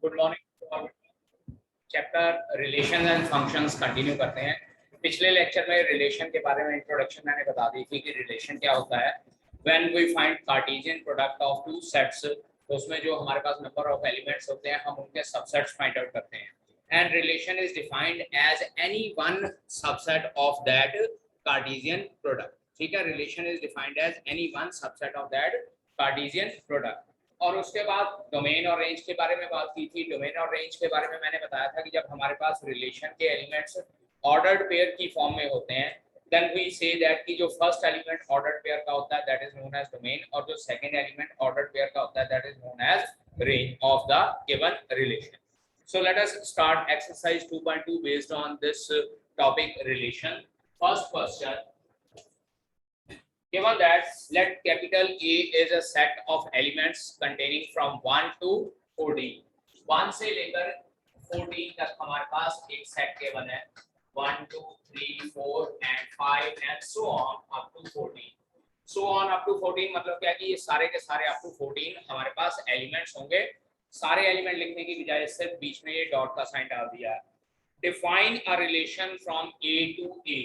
Good morning. Chapter relation and functions continue करते हैं। पिछले लेक्चर में रिलेशन के बारे में इंट्रोडक्शन मैंने बता दी थी कि रिलेशन क्या होता है। When we find Cartesian product of two sets, तो उसमें जो हमारे पास नंबर ऑफ एलिमेंट्स होते हैं हम उनके सबसेट्स फाइंड आउट करते हैं। And relation is defined as any one subset of that Cartesian product. ठीक है, relation is defined as any one subset of that Cartesian product. और उसके बाद डोमेन और रेंज के बारे में बात की थी। डोमेन और रेंज के बारे में मैंने बताया था कि जब हमारे पास रिलेशन के एलिमेंट्स ऑर्डर्ड पेयर की फॉर्म में होते हैं, देन वी से दैट कि जो फर्स्ट एलिमेंट ऑर्डर्ड पेयर का होता है that is known as domain, और जो सेकंड एलिमेंट ऑर्डर्ड पेयर का होता है that is known as range of the given relation. So let us start exercise 2.2 based on this topic relation. First question, given that let capital A is a set of elements containing from 1 to 14, 1 से लेकर 14 तक हमारे पास एक set given है। 1 2 3 4 and 5 and so on up to 14। so on up to 14 मतलब क्या कि ये सारे के सारे up to 14 हमारे पास एलिमेंट्स होंगे। सारे एलिमेंट लिखने की बजाय सिर्फ बीच में ये डॉट का साइन डाल दिया है। Define a relation from A to A.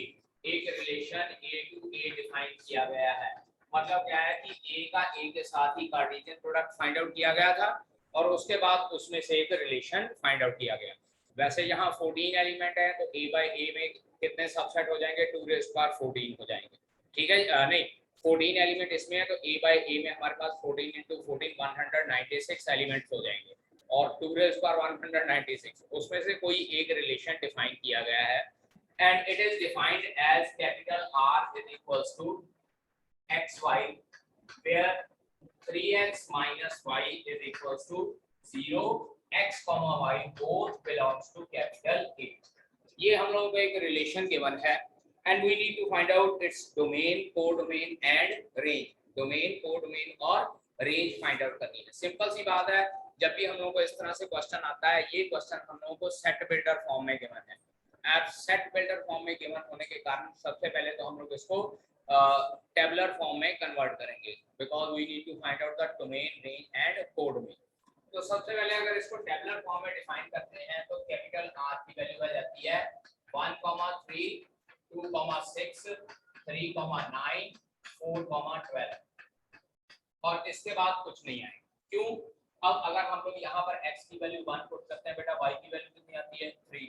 एक relation A to A define किया गया है। मतलब क्या है कि ए का ए के साथ ही कार्टेशियन प्रोडक्ट फाइंड आउट किया गया था और उसके बाद उसमें से एक रिलेशन फाइंड आउट किया गया। वैसे यहाँ 14 एलिमेंट है तो a बाई ए में कितने सबसेट हो जाएंगे, 2 रेज़ पावर 14 हो जाएंगे। ठीक है, नहीं 14 एलिमेंट इसमें है तो a बाई ए में हमारे पास 14 इंटू 14 196 एलिमेंट्स हो जाएंगे और 2 रेज़ पावर 196 उसमें से कोई एक रिलेशन डिफाइन किया गया है। And it is defined as capital R is equals to xy, where 3x minus y is equals to 0, x comma y both belongs to capital A। ये हम लोगों को एक रिलेशन गिवन है and we need to find out its domain, codomain and range। Domain, codomain और range find out करनी है। Simple सी बात है, जब भी हम लोगों को इस तरह से क्वेश्चन आता है, ये क्वेश्चन हम लोगों को सेट बिल्डर फॉर्म में गिवन है। सेट बिल्डर फॉर्म में गिवन होने के कारण सबसे पहले तो हम लोग इसको टेबुलर फॉर्म में कन्वर्ट करेंगे because we need to find out the domain, range and codomain. तो सबसे पहले अगर इसको टेबुलर फॉर्म में डिफाइन करते हैं तो कैपिटल आर की वैल्यू आ जाती है 1,3 2,6 3,9 4,12 और इसके बाद कुछ नहीं आएगा। क्यों? अब अगर हम लोग यहाँ पर x की वैल्यू 1 पुट करते हैं, बेटा y की वैल्यू कितनी आती है 3,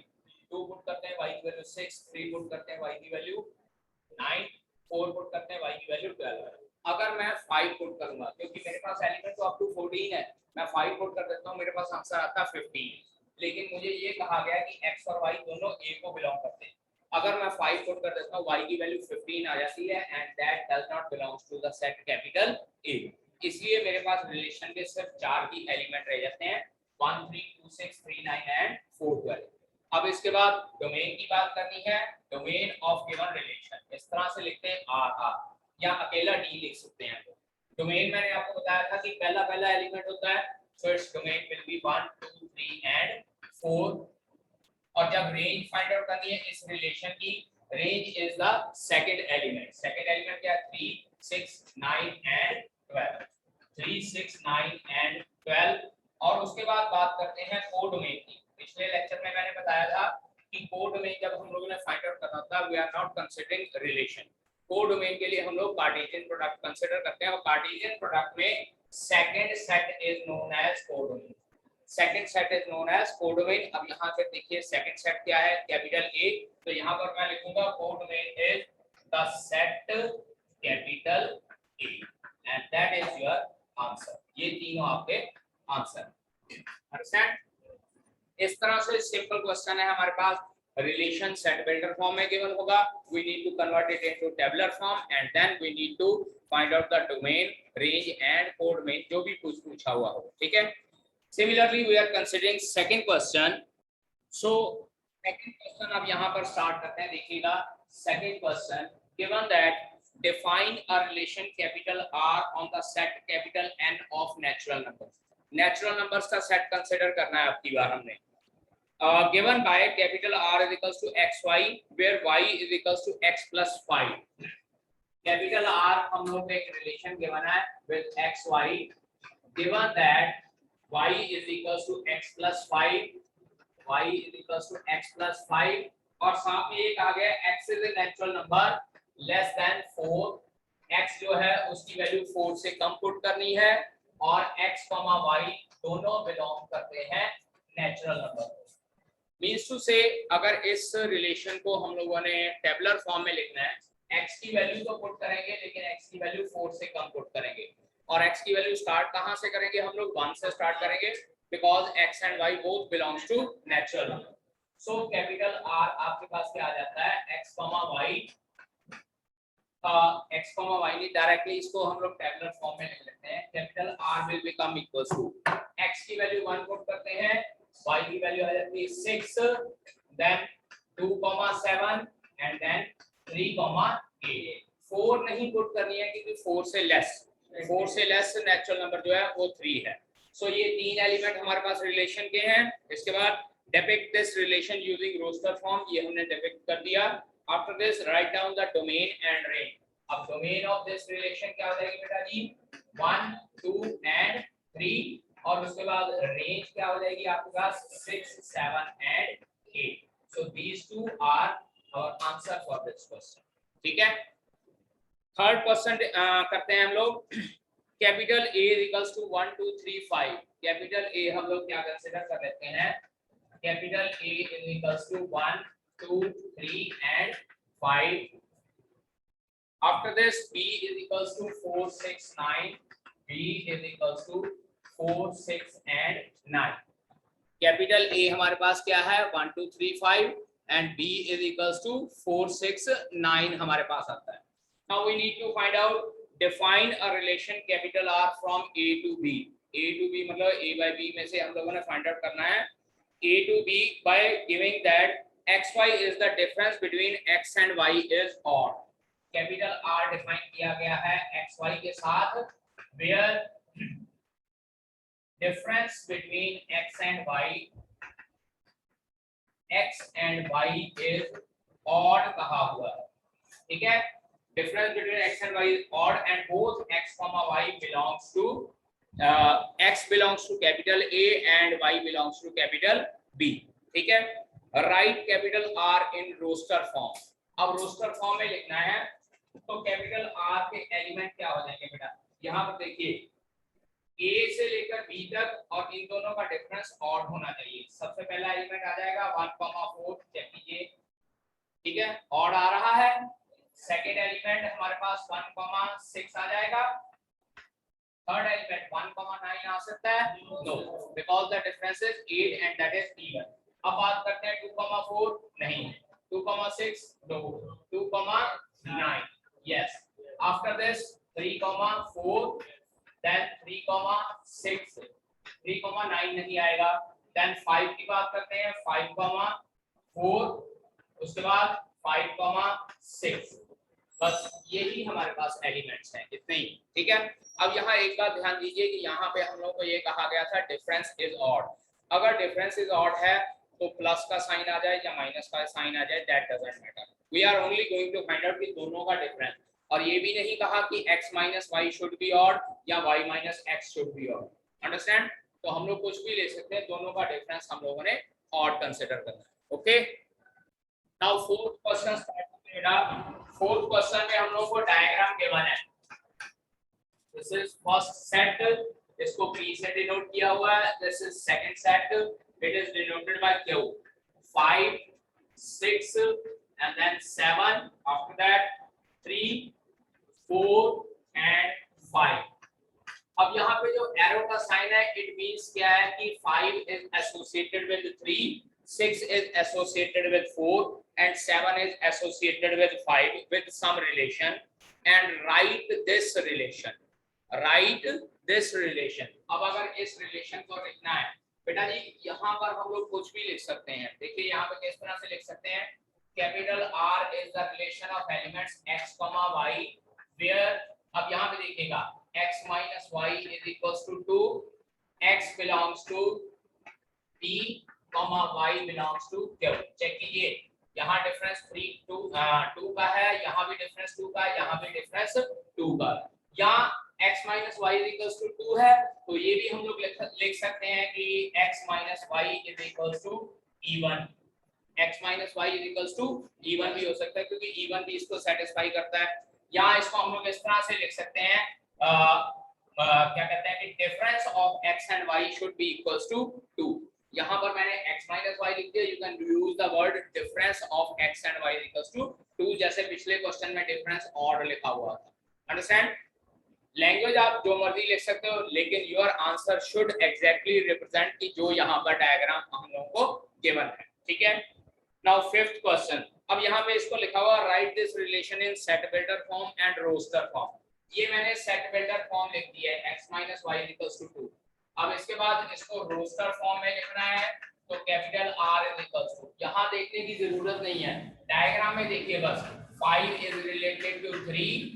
2 पुट करते हैं y की वैल्यू 6, 3 पुट करते हैं y की वैल्यू 9, 4 पुट करते हैं y की वैल्यू 12। अगर मैं 5 पुट करूंगा क्योंकि मेरे पास एलिमेंट तो अप टू 14 है, मैं 5 पुट कर देता हूं, मेरे पास आंसर आता है 15। लेकिन मुझे ये कहा गया कि x और y दोनों a को बिलोंग करते हैं। अगर मैं 5 पुट कर देता हूं y की वैल्यू 15 आ जाती है and that does not belongs to the set capital A। इसलिए मेरे पास रिलेशन के सिर्फ 4 ही एलिमेंट रह जाते हैं 1 3 2 6 3 9 एंड 4 12। अब इसके बाद डोमेन की बात करनी है। डोमेन ऑफ गिवन रिलेशन इस तरह से लिखते हैं आर आर या अकेला डी लिख सकते हैं। डोमेन मैंने आपको बताया था कि पहला एलिमेंट होता है, so its domain will be 1 2 3 and 4। और जब रेंज फाइंड आउट करनी है इस रिलेशन की, range is the second element. Second element क्या है 3 6 9 एंड 12, 3 6 9 एंड 12। और उसके बाद बात करते हैं कोडोमेन की। पिछले लेक्चर में मैंने बताया था कि कोडोमेन जब हम लोगों ने फाइंड आउट करना था, we are not considering relation. Codomain के लिए हम लोग कार्टेशियन प्रोडक्ट कंसीडर करते हैं और कार्टेशियन प्रोडक्ट में second set is known as codomain. Second set is known as codomain. अब यहाँ पे देखिए सेकंड सेट क्या है, कैपिटल ए, तो यहाँ पर मैं लिखूंगा codomain is the set capital A and that is your answer. ये तीनों आपके आंसर। अंडरस्टैंड? इस तरह से सिंपल क्वेश्चन है हमारे पास। रिलेशन सेट बिल्डर फॉर्म में गिवन होगा, we need to convert it into tabular form and then we need to find out the domain, range and codomain, जो भी कुछ पूछा हुआ हो। ठीक है, similarly we are considering second question. So second question अब यहाँ पर स्टार्ट करते हैं। देखिएगा second question, given that define a relation capital R on the set capital N of natural numbers। natural numbers का set consider करना है अब की बार हमने। given by capital R is equals to xy where y is equals to x plus 5। capital R हम लोग को एक relation given है with xy given that y is equals to x plus 5, y is equals to x plus 5 और साथ में एक आ गया x is a natural number less than 4, x जो है उसकी वैल्यू 4 से कम पुट करनी है और x, y दोनों बिलोंग करते हैं नेचुरल नंबर। मींस टू से अगर इस रिलेशन को हम लोगों ने टेबुलर फॉर्म में लिखना है, x की वैल्यू तो पुट करेंगे लेकिन x की वैल्यू 4 से कम पुट करेंगे और x की वैल्यू स्टार्ट कहां से करेंगे, हम लोग 1 से स्टार्ट करेंगे because x and y both belongs to natural number. So capital R आपके पास क्या आ जाता है, x, y x, y नहीं डायरेक्टली इसको हम लोग टेबुलर फॉर्म में लिख लेते हैं। Capital R will become equals to x की वैल्यू 1 पुट करते हैं, y की वैल्यू आ जाती है 6, देन 2, 7 एंड देन 3, 8। 4 नहीं पुट करनी है क्योंकि 4 से लेस नेचुरल नंबर जो है वो 3 है। सो ये तीन एलिमेंट हमारे पास रिलेशन के हैं। इसके बाद depict this relation using roster form, ये हमने डिपिक्ट कर दिया। After this write down the domain and range. अब डोमेन ऑफ दिस रिलेशन क्या हो जाएगी बेटा जी, 1, 2 एंड 3 और उसके बाद रेंज क्या हो जाएगी आपके पास 6, 7 and 8। So these two are our answer for this question. ठीक है, थर्ड क्वेश्चन करते हैं हम लोग। Capital A is equals to 1, 2, 3, 5। Capital A हम लोग क्या कंसीडर कर लेते हैं, capital A is equals to 1, 2, 3 and 5। After this B is equals to 4, 6, 9। B is equals to 4, 6 and 9। Capital A हमारे पास क्या है 1, 2, 3, 5 and B is equals to 4, 6, 9 हमारे पास आता है। Now we need to find out, define a relation capital R from A to B। A to B मतलब A by B में से हम लोगों ने find out करना है A to B by giving that XY is the difference between X and Y is odd। Capital R define किया गया है XY के साथ where difference between X and Y is odd कहा हुआ है। ठीक है, difference between x and y is odd and both x, y belongs to x belongs to capital A and y belongs to capital B। ठीक है, write capital R in roster form। अब roster form में लिखना है तो capital R के element क्या हो जाएंगे बेटा, यहाँ पर देखिए A से लेकर B तक और इन दोनों का डिफरेंस ऑड होना चाहिए। सबसे पहला एलिमेंट आ जाएगा 1, 4, चेक कीजिए। ठीक है, ऑड आ रहा है। सेकेंड एलिमेंट हमारे पास 1, 6 आ जाएगा। थर्ड एलिमेंट 1, 9 आ सकता है, no because the difference is 8 and that is even. अब बात करते हैं 2, 4 नहीं, 2, 6 no, 2, 9 yes. After this 3, 4 then 3, 6, 3, 9 नहीं आएगा। देन 5 की बात करते हैं 5, 4 उसके बाद 5, 6। बस यही हमारे पास एलिमेंट्स हैं, इतने ही। ठीक है, अब यहाँ एक बात ध्यान दीजिए कि यहाँ पे हम लोग को ये कहा गया था डिफरेंस इज ऑड। अगर डिफरेंस इज ऑड है तो प्लस का साइन आ जाए या माइनस का साइन आ जाए, that doesn't matter. We are only going to find out कि दोनों का डिफरेंस। और ये भी नहीं कहा कि x minus why should be odd या y minus x should be odd. Understand? तो हम लोग कुछ भी ले सकते हैं, दोनों का डिफरेंस हम लोगों ने ऑड कंसीडर करना है। Okay, now fourth question start करेगा। फोर्थ क्वेश्चन में हम लोग को डायग्राम गिवन है। दिस इज फर्स्ट सेट, इसको P से डिनोट किया हुआ है। This is second set, it is denoted by Q। 5, 6 and then 7, after that 3, 4 and 5। अब यहाँ पे जो एरो का साइन है, इट मींस क्या है कि 5 is associated with 3, 6 is associated with 4 and 7 is associated with 5 with some relation, and write this relation। अब अगर इस रिलेशन को लिखना है बेटा जी, यहाँ पर हम लोग कुछ भी लिख सकते हैं। देखिए यहाँ पे किस तरह से लिख सकते हैं, capital R is the relation of elements x, y where, अब यहाँ पे देखिएगा x minus y is equals to 2, x belongs to P, y belongs to Q। Check कीजिए, यहाँ डिफरेंस 2 का है, यहाँ भी डिफरेंस 2 का है, यहाँ भी डिफरेंस 2 का है। यहाँ x minus y is equals to 2 है, तो ये भी हम लोग लिख सकते हैं कि x minus y is equals to e1। x minus y is equals to e1 भी हो सकता है क्योंकि e1 भी इसको सेटिस्फाई करता है। यहाँ इसको हम लोग इस तरह से लिख सकते हैं क्या कहते हैं कि difference of x and y should be equals to 2। यहाँ पर मैंने x माइनस वाई लिख दिया, you can use the word difference of x and y equals to 2, जैसे पिछले क्वेश्चन में डिफरेंस और लिखा हुआ था। अंडरस्टैंड? लैंग्वेज आप जो मर्जी लिख सकते हो, लेकिन your answer should exactly represent कि जो यहाँ पर डायग्राम हम लोगों को गिवन है। ठीक है, नाउ फिफ्थ क्वेश्चन। अब यहाँ पे इसको लिखा हुआ write this relation in set builder form and roster form. ये मैंने सेट बिल्डर फॉर्म लिख दिया है x minus y equals to 2। अब इसके बाद इसको रोस्टर फॉर्म में लिखना है, तो capital R is equals to, यहाँ देखने की जरूरत नहीं है, डायग्राम में देखिए बस। 5 is related to 3,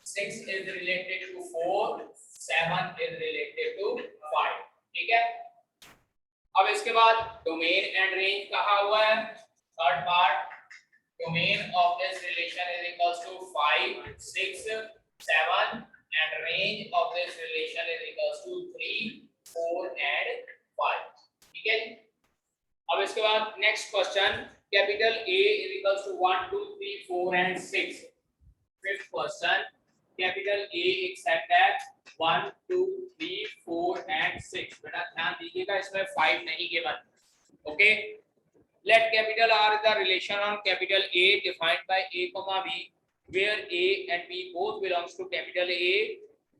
6 is related to 4, 7 is related to 5। ठीक है, अब इसके बाद डोमेन एंड रेंज कहा हुआ है। Third part, domain of this relation is equals to 5, 6, 7 and range of this relation is equals to 3, 4 and 5। ठीक है, अब इसके बाद next question, capital A is equals to 1, 2, 3, 4 and 6। Fifth question, capital A एक set है 1, 2, 3, 4 and 6। बेटा ध्यान दीजिएगा, इसमें 5 नहीं given. Okay, let capital R the relation on capital A defined by A, B, where A and B both belongs to capital A,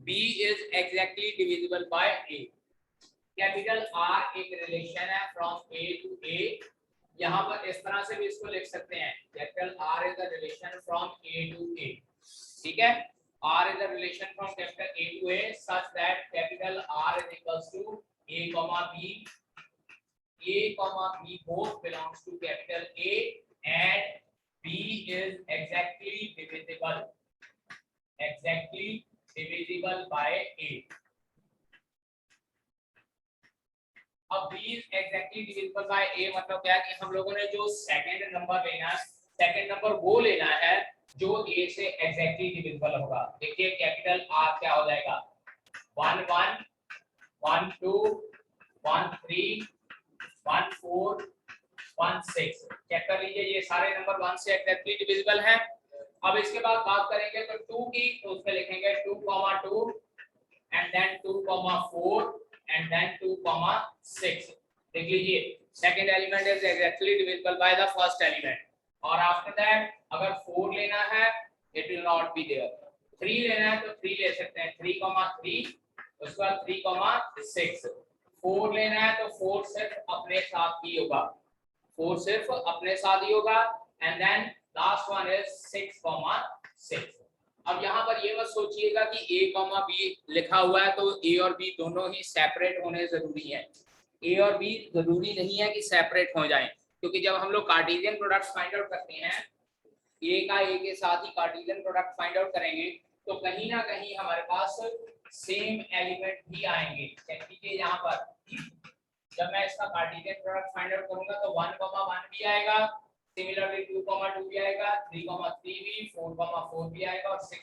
B is exactly divisible by A। Capital R एक relation है from A to A। यहाँ पर इस तरह से भी इसको लिख सकते हैं, capital R is the relation from A to A। ठीक है, R is a relation from capital A to A such that capital R is equals to A comma B, A comma B both belongs to capital A and B is exactly divisible by A। अब B is exactly divisible by A मतलब क्या है कि हम लोगों ने जो second number लेना है, सेकंड नंबर वो लेना है जो A से एग्जैक्टली डिविजिबल होगा। देखिए कैपिटल R क्या हो जाएगा, 1, 1, 1, 2, 1, 3, 1, 4, 1, 6। चेक कर लीजिए, ये सारे नंबर 1 से एग्जैक्टली डिविजिबल हैं। अब इसके बाद बात करेंगे तो 2 की, तो उसमें लिखेंगे 2, 2 एंड देन 2, 4 एंड देन 2, 6। देख लीजिए, second element is exactly divisible by the first element. और आफ्टर दैट अगर 4 लेना है it will not be there, 3 लेना है तो 3 ले सकते हैं, 3, 3, उसके बाद 3, 6। 4 लेना है तो 4 सिर्फ अपने साथ ही होगा, 4 सिर्फ अपने साथ ही होगा। And then last one is 6, 6। अब यहाँ पर ये मत सोचिएगा कि A, B लिखा हुआ है तो A और B दोनों ही सेपरेट होने जरूरी है। A और B जरूरी नहीं है कि सेपरेट हो जाएं, क्योंकि जब हम लोग कार्टेशियन प्रोडक्ट्स फाइंड आउट करते हैं, A का A के साथ ही कार्टेशियन प्रोडक्ट फाइंड आउट करेंगे, तो कहीं ना कहीं हमारे पास सेम एलिमेंट भी आएंगे। चेक कीजिए यहाँ पर, जब मैं इसका कार्टेशियन प्रोडक्ट फाइंड आउट करूंगा तो 1, 1 भी आएगा, सिमिलरली 2, 2 भी आएगा, 3, 3 भी, 4, 4 भी आएगा और 6,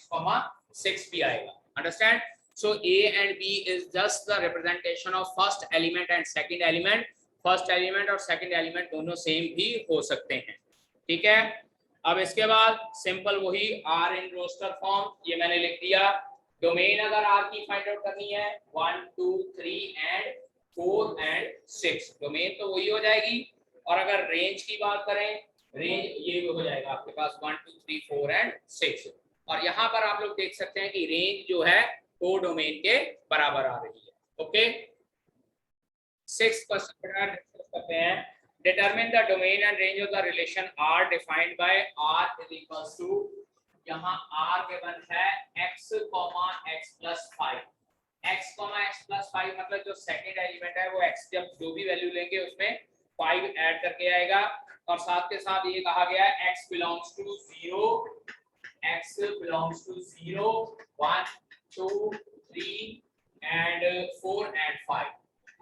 6 भी आएगा। Understand? So A and B is just the representation of first element and second element। First element और सेकंड एलिमेंट दोनों सेम भी हो सकते हैं। ठीक है, अब इसके बाद सिंपल वही R इन रोस्टर फॉर्म, ये मैंने लिख दिया। डोमेन अगर R की फाइंड आउट करनी है 1, 2, 3 एंड 4 एंड 6, डोमेन तो वही हो जाएगी। और अगर रेंज की बात करें, रेंज ये हो जाएगा आपके पास 1, 2, 3, 4 एंड 6। और यहाँ पर आप लोग देख सकते हैं कि रेंज जो है वो डोमेन के बराबर आ रही है। ओके, 6th क्वेश्चन डिस्कस करते हैं। Determine the domain and range of the relation R defined by R is equals to, यहाँ R गिवन है x, x plus 5। x, x plus 5 मतलब जो सेकंड एलिमेंट है वो x जब जो भी वैल्यू लेंगे उसमें 5 ऐड करके आएगा। और साथ के साथ ये कहा गया है x belongs to 0, x belongs to 0, 1, 2, 3 and 4 and 5।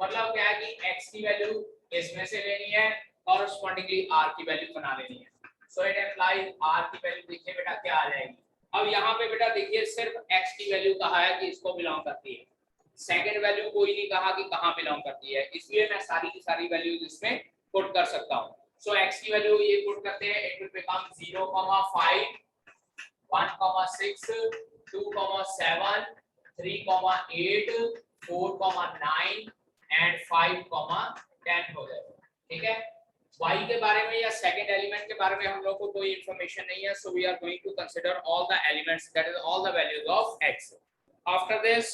मतलब क्या है कि x की वैल्यू इसमें से लेनी है, कॉरस्पॉन्डिंगली r की वैल्यू बना लेनी है। सो इट इंप्लाइज r की वैल्यू देखिए बेटा क्या आ जाएगी, अब यहाँ पे बेटा देखिए सिर्फ x की वैल्यू कहा है कि इसको बिलोंग करती है, सेकंड वैल्यू कोई नहीं कहा कि कहाँ बिलोंग करती है, इसलिए मैं सारी की सारी वैल्यूज इसमें पुट कर सकता हूँ। सो x की वैल्यू ये पुट करते हैं, इट विल बिकम 0,5 1,6 2,7 3,8 4,9 एंड 5,10 हो जाएगा। ठीक है, y के बारे में या सेकंड एलिमेंट के बारे में हम लोग को कोई इंफॉर्मेशन नहीं है, so we are going to consider all the elements, that is all the values of x। After this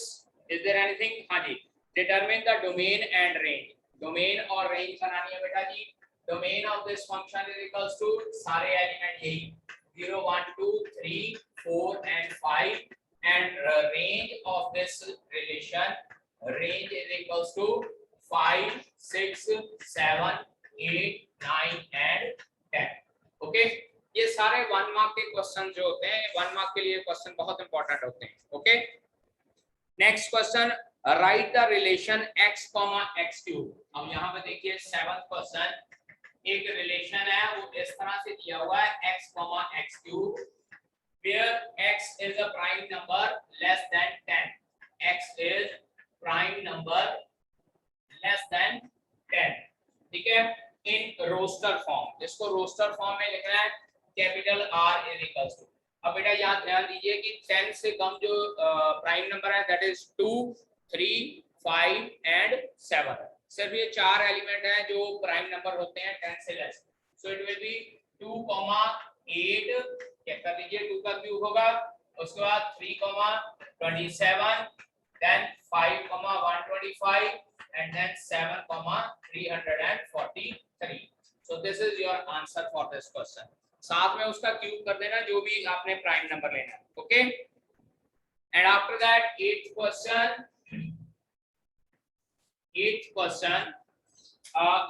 is there anything? हां जी, determine the domain and range. Domain और रेंज बनानी है बेटा जी। Domain of this function is equals to सारे element यही 0 1 2 3 4 and 5, and range of this relation, range is equals to 5 6 7 8 9 and 10। Okay, ये सारे 1 मार्क के क्वेश्चन जो होते हैं, 1 मार्क के लिए क्वेश्चन बहुत इंपॉर्टेंट होते हैं। Okay, next question, right the relation x, x cube. अब यहाँ पे देखिए 7th क्वेश्चन, एक रिलेशन है वो इस तरह से दिया हुआ है x, x cube where x is a prime number less than 10, x is prime number less than 10। ठीक है, इन रोस्टर फॉर्म, इसको रोस्टर फॉर्म में लिखना है, capital R is equals to। अब बेटा यहाँ ध्यान दीजिए कि 10 से कम जो प्राइम नंबर है दैट इज 2 3 5 एंड 7। सिर्फ ये 4 एलिमेंट हैं जो प्राइम नंबर होते हैं 10 से less. So it will be 2,8, क्या कर लीजिए 2 का क्यूब होगा, उसके बाद 3,27, then 5,125 and then 7,343। So this is your answer for this question. साथ में उसका क्यूब कर देना जो भी आपने प्राइम नंबर लेना है। Okay, and after that 8th question,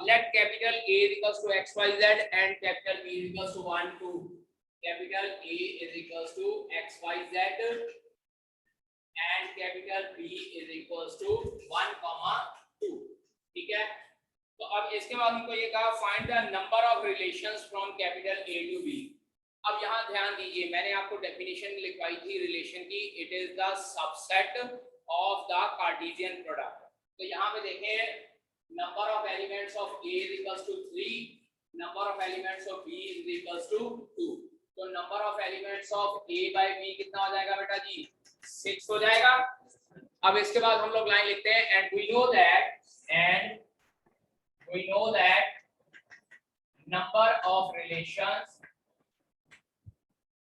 let capital A is equals to XYZ and capital B is equals to 1 2। capital A is equals to XYZ and capital B is equals to 1, 2। ठीक है, तो अब इसके बाद हमको ये कहा find the number of relations from capital A to B। अब यहाँ ध्यान दीजिए, मैंने आपको डेफिनेशन लिखवाई थी रिलेशन की, it is the subset of the Cartesian product. तो यहाँ पे देखें, number of elements of A is equals to 3, number of elements of B is equals to 2। तो number of elements of A by B कितना हो जाएगा बेटा जी? 6 हो जाएगा। अब इसके बाद हम लोग लाइन लिखते हैं, and we know that number of relations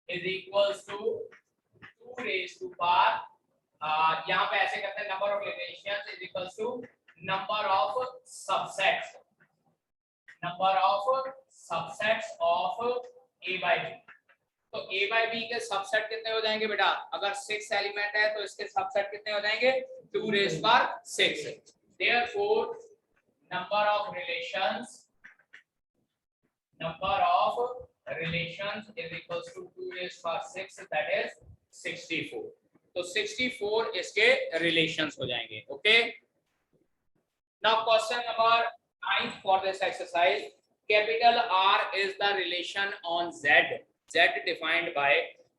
is equals to 2 raised to power, यहाँ पे ऐसे करते हैं, number of relations is equals to number of subsets of A by B। तो A by B के सबसेट कितने हो जाएंगे बेटा? अगर 6 एलिमेंट है तो इसके सबसेट कितने हो जाएंगे? 2 raised to 6। therefore number of relations is equals to 2 raised to 6, that is 64। तो 64 इसके रिलेशंस हो जाएंगे। Okay, now question number 9 for this exercise, capital R is the relation on Z defined by।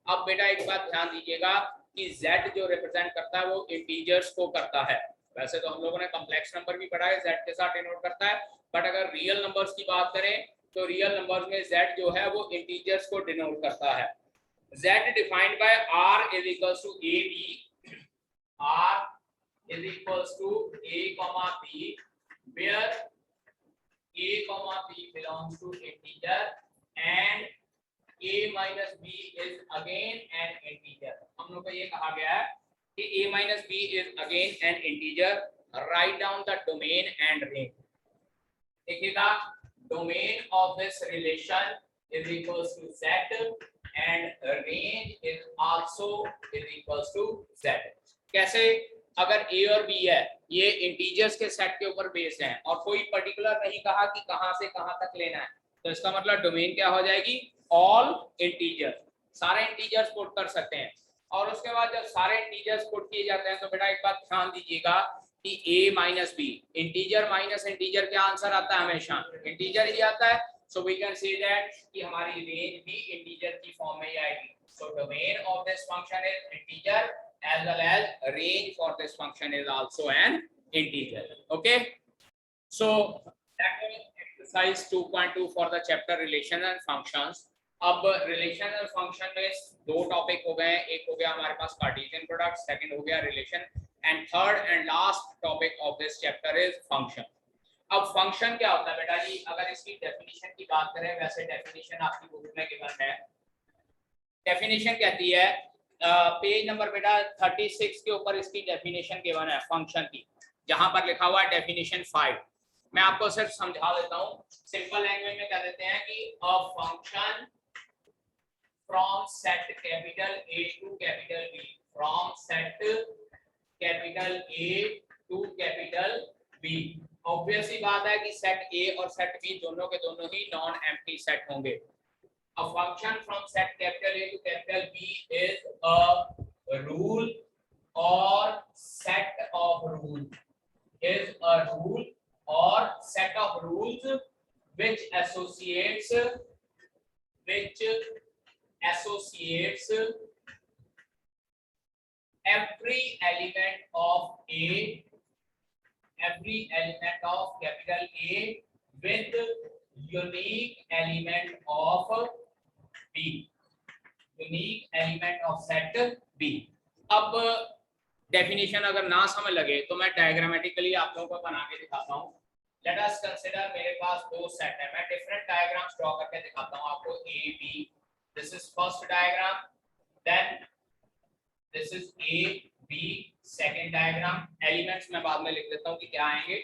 अब बेटा एक बात ध्यान दीजिएगा कि Z जो रिप्रेजेंट करता है वो इंटीजर्स को करता है। वैसे तो हम लोगों ने कॉम्प्लेक्स नंबर भी पढ़ा है, Z के साथ डिनोट करता है, बट अगर रियल नंबर्स की बात करें तो रियल नंबर्स में Z जो है वो इंटीजर्स को डिनोट करता है। Z defined by R is equals to AB, R is equals to A, B, where A, B belongs to integer and A minus B is again an integer। हम लोग को ये कहा गया है कि A minus B is again an integer। write down the domain and range। देखिएगा, domain of this relation is equals to Z and range is also is equals to Z। कैसे? अगर A और B है, ये integers के set के ऊपर based हैं और कोई पर्टिकुलर नहीं कहा कि कहां से कहां तक लेना है, तो इसका मतलब डोमेन क्या हो जाएगी? ऑल इंटीजर्स, सारे इंटीजर्स पुट कर सकते हैं। और उसके बाद जब सारे इंटीजर्स पुट किए जाते हैं तो बेटा एक बात ध्यान दीजिएगा कि A minus B, integer minus integer क्या आंसर आता है? हमेशा इंटीजर ही आता है। So we can say that कि हमारी range भी integer की form में ही आएगी. So domain of this function is integer as well as range for this function is also an integer. Okay. So that was exercise 2.2 for the chapter relation and functions. अब relation और function में दो topic हो गए. एक हो गया हमारे पास कार्टेशियन प्रोडक्ट, सेकंड हो गया relation, and third and last topic of this chapter is function. अब फंक्शन क्या होता है बेटा जी? अगर इसकी डेफिनेशन की बात करें, वैसे डेफिनेशन आपकी बुक में गिवन है. डेफिनेशन कहती है पेज नंबर बेटा 36 के ऊपर इसकी डेफिनेशन गिवन है फंक्शन की, जहां पर लिखा हुआ है डेफिनेशन 5. मैं आपको सिर्फ समझा देता हूं. सिंपल लैंग्वेज में कह देते हैं कि a function from set capital A to capital B, from set capital A to capital B. Obvious ही बात है कि set A और set B दोनों के दोनों ही नॉन एम्प्टी सेट होंगे. A function from set capital A to capital B is a rule or set of rules. Is a rule or set of rules which associates every element of A, every element of capital A with unique element of B, unique element of set B. अब definition अगर ना समझ लगे तो मैं diagrammatically आप लोगों को बना के दिखाता हूँ. लेट अस कंसीडर मेरे पास दो सेट है. मैं डिफरेंट डायग्राम्स ड्रॉ करके दिखाता हूँ आपको. A B, this is first diagram, then this is A B second diagram. Elements मैं बाद में लिख देता हूँ कि क्या आएंगे.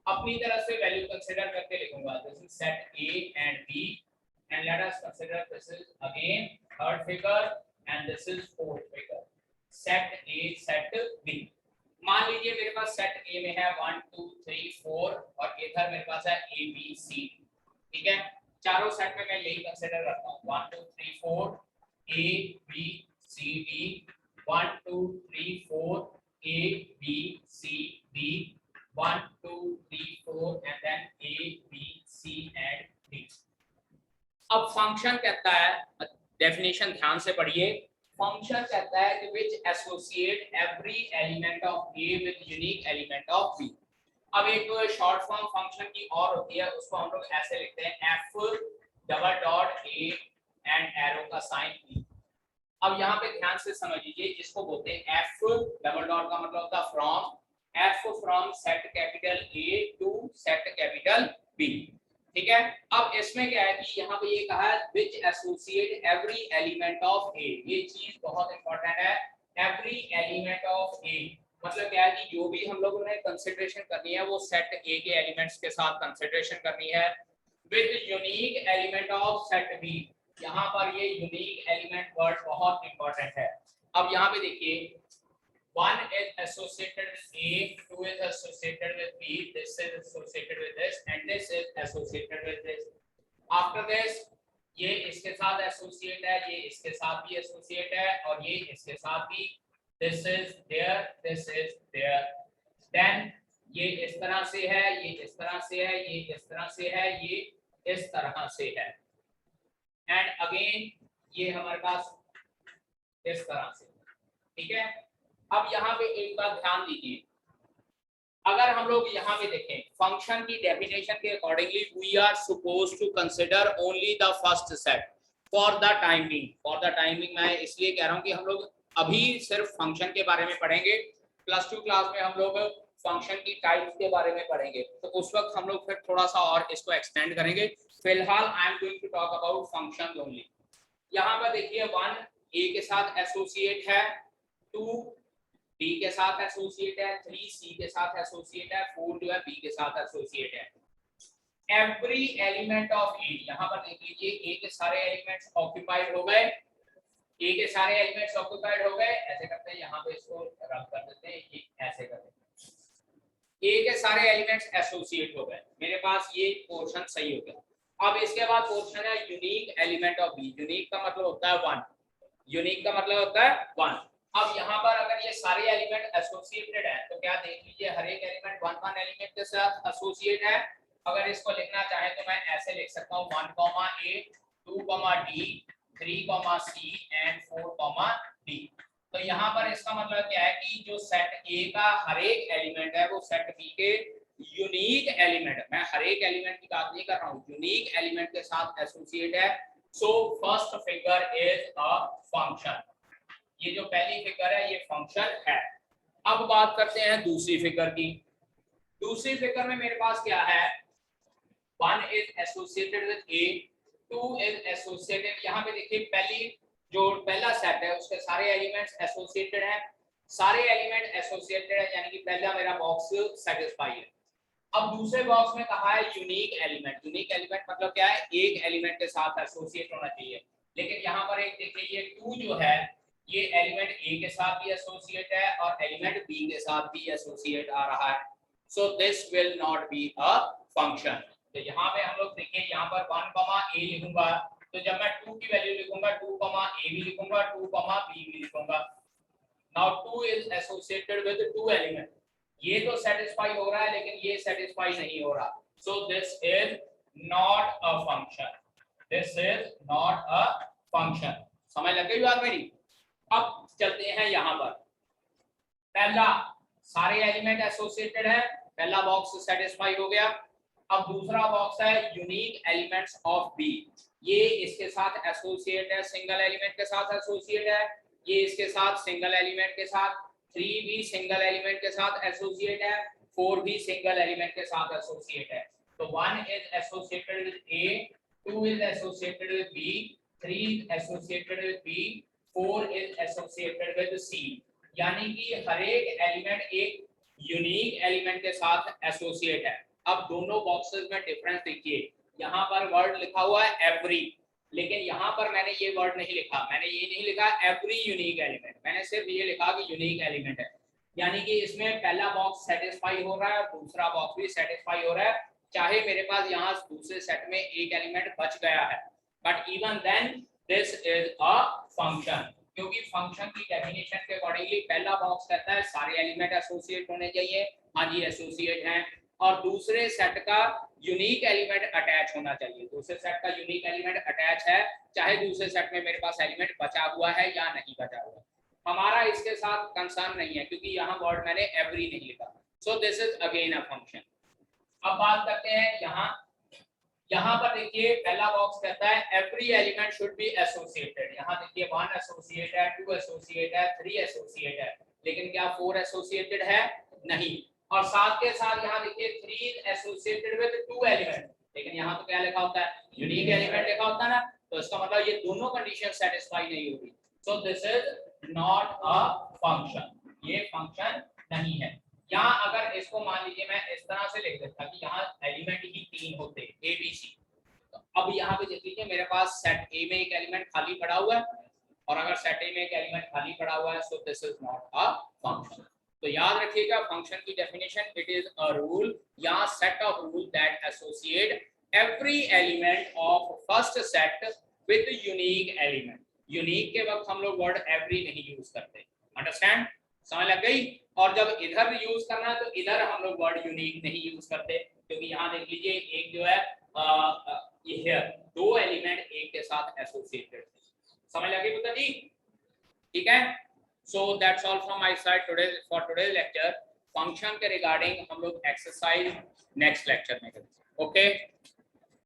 अपनी तरफ से वैल्यू कंसीडर करके लिखूंगा. This is set A and B, and let us consider this is again third figure and this is fourth figure. Set A set B. मान लीजिए मेरे पास सेट A में है 1 2 3 4 और इधर मेरे पास है A B C. ठीक है, चारों सेट में मैं यही कंसीडर करता हूँ. 1 2 3 4 A B C D, 1 2 3 4 A B C D, 1 2 3 4 and then A B C and D. अब फंक्शन कहता है, डेफिनेशन ध्यान से पढ़िए. फंक्शन कहता है कि which associate every element of A with unique element of B. अब एक शॉर्ट फॉर्म फंक्शन की और होती है, उसको हम लोग ऐसे लिखते हैं f double dot A and arrow का साइन B. अब यहाँ पे ध्यान से समझ लीजिए, जिसको बोलते हैं f डबल डॉट का मतलब होता है from, f from set capital A to set capital B. ठीक है. अब इसमें क्या है कि यहाँ पे ये कहा है which associate every element of A. ये चीज बहुत इंपॉर्टेंट है. every element of A मतलब क्या है कि जो भी हम लोगों ने कंसीडरेशन करनी है वो सेट A के एलिमेंट्स के साथ कंसीडरेशन करनी है. with unique element of set B. यहाँ पर ये यूनिक एलिमेंट वर्ड बहुत इंपॉर्टेंट है. अब यहाँ पे देखिए, 1 is associated with A, 2 is associated with B, this is associated with this, and this is associated with this. After this, ये इसके साथ एसोसिएट है, ये इसके साथ भी एसोसिएट है, और ये इसके साथ भी. This is there, this is there. Then ये इस तरह से है, ये इस तरह से है, ये इस तरह से है, ये इस तरह से है, and again ये हमारे पास इस तरह से. ठीक है. अब यहाँ पे एक बात ध्यान दीजिए, अगर हम लोग यहाँ पे देखें फंक्शन की डेफिनेशन के accordingly we are supposed to consider only the first set for the timing. For the timing मैं इसलिए कह रहा हूँ कि हम लोग अभी सिर्फ फंक्शन के बारे में पढ़ेंगे. +2 क्लास में हम लोग फंक्शन की टाइप्स के बारे में पढ़ेंगे, तो उस वक्त हम लोग फिर थोड़ा सा और इसको एक्सटेंड करेंगे. फिलहाल I am going to talk about function only. यहाँ पर देखिए 1 A के साथ एसोसिएट है, 2 B के साथ एसोसिएट है, 3 C के साथ एसोसिएट है, 4 जो है B के साथ एसोसिएट है. एवरी एलिमेंट ऑफ A, यहाँ पर देख लीजिए A के सारे एलिमेंट्स ऑक्यूपाइड हो गए, A के सारे एलिमेंट्स ऑक्यूपाइड हो गए. ऐसे करते हैं, यहाँ पे इसको रब कर देते हैं, ये ऐसे कर देते हैं. A के सारे एलिमेंट्स एसोसिएट हो गए, मेरे पास ये पोर्शन सही हो गया. अब इसके बाद पोर्शन है unique element of B. Unique का मतलब होता है 1. यूनिक का मतलब होता है 1. अब यहाँ पर अगर ये सारे एलिमेंट एसोसिएटेड है तो क्या देख लीजिए, हर एक एलिमेंट 1 एलिमेंट के साथ एसोसिएट है. अगर इसको लिखना चाहे तो मैं ऐसे लिख सकता हूँ 1, A, 2, D, 3, C and 4, D। तो यहाँ पर इसका मतलब क्या है कि जो सेट ए का हर एक एलिमेंट है वो सेट बी के यूनिक एलिमेंट, मैं हर एक एलिमेंट की बात नहीं कर रहा हूँ, यूनिक एलिमेंट के साथ एसोसिएट है। So first figure is a function. ये जो पहली फिगर है ये फंक्शन है। अब बात करते हैं दूसरी फिगर की। दूसरी फिगर में मेरे पास क्या है, 1 is associated with A, 2 is associated, यहाँ पे देखिए पहली जो पहला सेट है उसके सारे एलिमेंट्स एसोसिएटेड हैं, सारे एलिमेंट एसोसिएटेड है, यानी कि पहला मेरा बॉक्स सेटिस्फाई है। अब दूसरे बॉक्स में कहा है यूनिक एलिमेंट। यूनिक एलिमेंट मतलब क्या है, एक एलिमेंट के साथ एसोसिएट होना चाहिए, लेकिन यहाँ पर एक देखिए ये 2 जो है ये एलिमेंट ए के साथ भी एसोसिएट है और एलिमेंट बी के साथ भी एसोसिएट आ रहा है। So this will not be a function. तो यहाँ पे हम लोग देखिए यहाँ पर 1, A लिखूंगा, तो जब मैं 2 की वैल्यू लिखूंगा 2, A भी लिखूंगा, 2, B भी लिखूंगा। Now 2 is associated with 2 element, ये तो सेटिस्फाई हो रहा है लेकिन ये सेटिस्फाई नहीं हो रहा। सो this is not a function, this is not a function. समझ लग गई बात मेरी? अब चलते हैं यहाँ पर, पहला सारे एलिमेंट एसोसिएटेड है, पहला बॉक्स सेटिस्फाई हो गया। अब दूसरा बॉक्स है यूनिक एलिमेंट्स ऑफ बी, ये इसके साथ एसोसिएट है, सिंगल एलिमेंट के साथ एसोसिएट है, ये इसके साथ सिंगल एलिमेंट के साथ, 3 भी सिंगल एलिमेंट के साथ एसोसिएट है, 4 भी सिंगल एलिमेंट के साथ एसोसिएट है। तो 1 is associated with A, 2 is associated with B, 3 is associated with B, 4 is associated with C, यानी कि हर एक एलिमेंट एक यूनिक एलिमेंट के साथ एसोसिएट है। अब दोनों बॉक्सेस में डिफरेंस देखिए, यहाँ पर वर्ड लिखा हुआ है एवरी, लेकिन यहाँ पर मैंने ये वर्ड नहीं लिखा, मैंने ये नहीं लिखा एवरी यूनिक एलिमेंट, मैंने सिर्फ ये लिखा कि यूनिक एलिमेंट है, यानी कि इसमें पहला बॉक्स सेटिस्फाई हो रहा है और दूसरा बॉक्स भी सेटिस्फाई हो रहा है, चाहे मेरे पास यहाँ दूसरे सेट में एक एलिमेंट बच गया है, but even then this is a function, क्योंकि फंक्शन की डेफिनेशन के अकॉर्डिंगली पहला बॉक्स कहता है सारे एलिमेंट एसोसिएट होने चाहिए, हाँ जी एसोसिएट हैं, और दूसरे सेट का यूनिक एलिमेंट अटैच होना चाहिए, दूसरे सेट का यूनिक एलिमेंट अटैच है, चाहे दूसरे सेट में मेरे पास एलिमेंट बचा हुआ है या नहीं बचा हुआ, हमारा इसके साथ कंसर्न नहीं है क्योंकि यहाँ वर्ड मैंने एवरी नहीं लिखा। सो this is again a function. अब बात करते हैं यहाँ पर देखिए पहला बॉक्स कहता है every element should be associated, यहाँ देखिए 1 एसोसिएट है, 2 एसोसिएट है, 3 एसोसिएट है, लेकिन क्या 4 एसोसिएटेड है? नहीं। और साथ के साथ यहाँ देखिए 3 एसोसिएटेड विद 2 एलिमेंट, लेकिन यहाँ तो क्या लिखा होता है, यूनिक एलिमेंट लिखा होता है ना, तो इसका मतलब ये दोनों कंडीशन सेटिस्फाई नहीं होगी। सो this is not a function, ये फंक्शन नहीं है। यहाँ अगर इसको मान लीजिए मैं इस तरह से लिख देता कि यहाँ एलिमेंट ही 3 होते ए बी सी, तो अब यहाँ पे देख लीजिए मेरे पास सेट ए में एक एलिमेंट खाली पड़ा हुआ है, और अगर सेट ए में एक एलिमेंट खाली पड़ा हुआ है, so this is not a function. तो याद रखिएगा फंक्शन की definition, it is a rule या set of rule that associate every element of first set with unique element. Unique के वक्त हम लोग वर्ड एवरी नहीं यूज करते, अंडरस्टैंड? समझ लग गई? और जब इधर यूज करना है तो इधर हम लोग वर्ड यूनिक नहीं यूज करते, क्योंकि यहाँ देख लीजिए एक जो है ये 2 एलिमेंट एक के साथ एसोसिएटेड, समझ लगी पुत्र जी? ठीक है। So that's all from my side today for today lecture. Function के रिगार्डिंग हम लोग एक्सरसाइज नेक्स्ट लेक्चर में करेंगे। ओके।